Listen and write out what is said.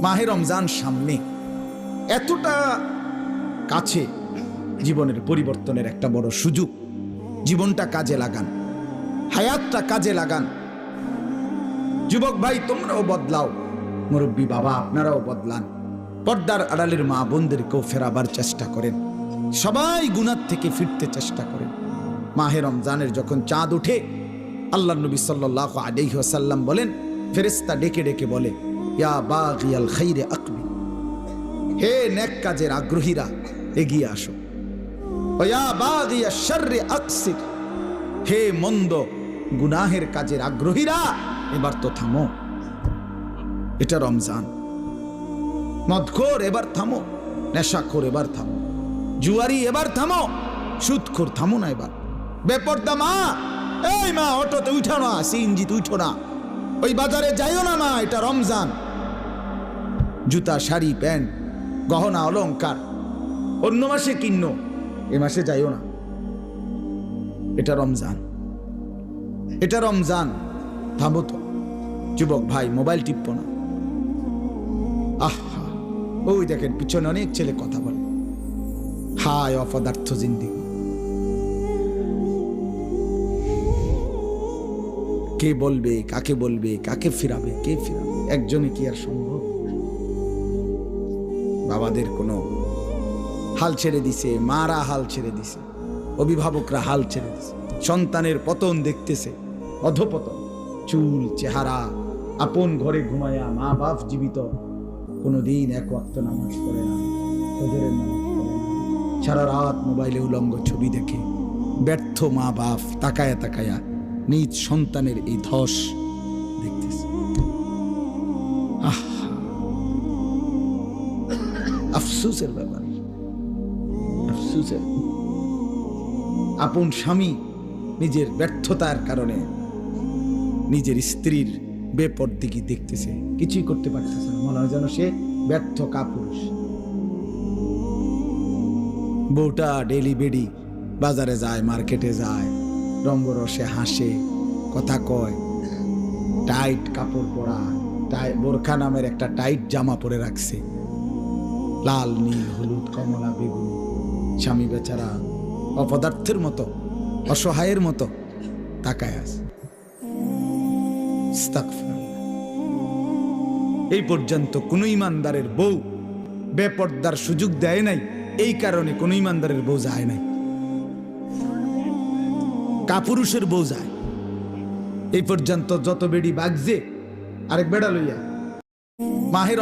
মাহে রমজান সামনে, এতটা কাছে, জীবনের পরিবর্তনের একটা বড় সুযোগ। জীবনটা কাজে লাগান, হায়াতটা কাজে লাগান। যুবক ভাই তোমরাও বদলাও, মুরব্বী বাবা আপনারাও বদলান। পর্দার আড়ালের মা বোনদেরকেও ফেরাবার চেষ্টা করেন। সবাই গুনাহ থেকে ফিরতে চেষ্টা করেন। মাহে রমজানের যখন চাঁদ উঠে, আল্লাহ নবী সাল্লাল্লাহু আলাইহি ওয়াসাল্লাম বলেন, ফেরেশতা ডেকে ডেকে বলে, ইয়া বাগিয়াল খাইরে আকবিল, হে নেক কাজের আগ্রহীরা এগিয়ে আসো। ইয়া বাগিয়াশ শাররি আকসির, হে মন্দ গুনাহের কাজের আগ্রহীরা এবার তো থামো। এটা রমজান। মদখোর এবার থামো, নেশাখোর এবার থামো, জুয়ারি এবার থামো, সুদখোর থামো না এবার। বেপরদা মা, এই মা অটোতে উঠো না, সিএনজিতে উঠো না, ওই বাজারে যাইও না মা, এটা রমজান। জুতা শাড়ি প্যান্ট গহনা অলংকার অন্য মাসে কিনো, এ মাসে যাইও না, এটা রমজান। এটা রমজান, থামো তো। যুবক ভাই মোবাইল টিপো না। আহা, ওই দেখেন পিছনে অনেক ছেলে কথা বলে। হায় অপদার্থ জিন্দেগি। কে বলবে, কাকে বলবে, কাকে ফিরাবে, কে ফিরাবে? একজনে কি আর সম্ভব? বাবাদের কোনো হাল ছেড়ে দিছে, মারা হাল ছেড়ে দিছে, অভিভাবকরা হাল ছেড়ে দিছে, সন্তানের পতন দেখতেছে, অধপতন। চুল চেহারা, আপন ঘরে ঘুমায়া মা বাপ জীবিত, কোনোদিন এক ওয়াক্ত নামাজ পড়ে না, ফজরের নামাজ পড়ে না, সারা রাত মোবাইলে উলঙ্গ ছবি দেখে। ব্যর্থ মা বাপ তাকায়া তাকায়া নিজ সন্তানের এই ধস দেখতেছে। আফসোসের ব্যাপার, আফসোসের। আপন স্বামী নিজের ব্যর্থতার কারণে নিজের স্ত্রীর বেপরদিগি দেখতেছে, কিছুই করতে পারতেছে না, মনে হয় যেন সে ব্যর্থ কাপুরুষ। বউটা ডেলি বেডি বাজারে যায়, মার্কেটে যায়, রঙ্গরসে হাসে, কথা কয়, টাইট কাপড় পরা, বোরখা নামের একটা টাইট জামা পরে রাখছে, লাল নীল হলুদ কমলা বেগুনি। স্বামী বেচারা অপদার্থের মতো, অসহায়ের মতো তাকায় আছে। এই পর্যন্ত কোন ইমানদারের বউ বেপর্দার সুযোগ দেয় নাই, এই কারণে কোন ইমানদারের বউ যায় নাই, কাপুরুষের বউ যায়। এই পর্যন্ত যত বেড়ি বাগছে আরেক বেড়া লইয়া মাহের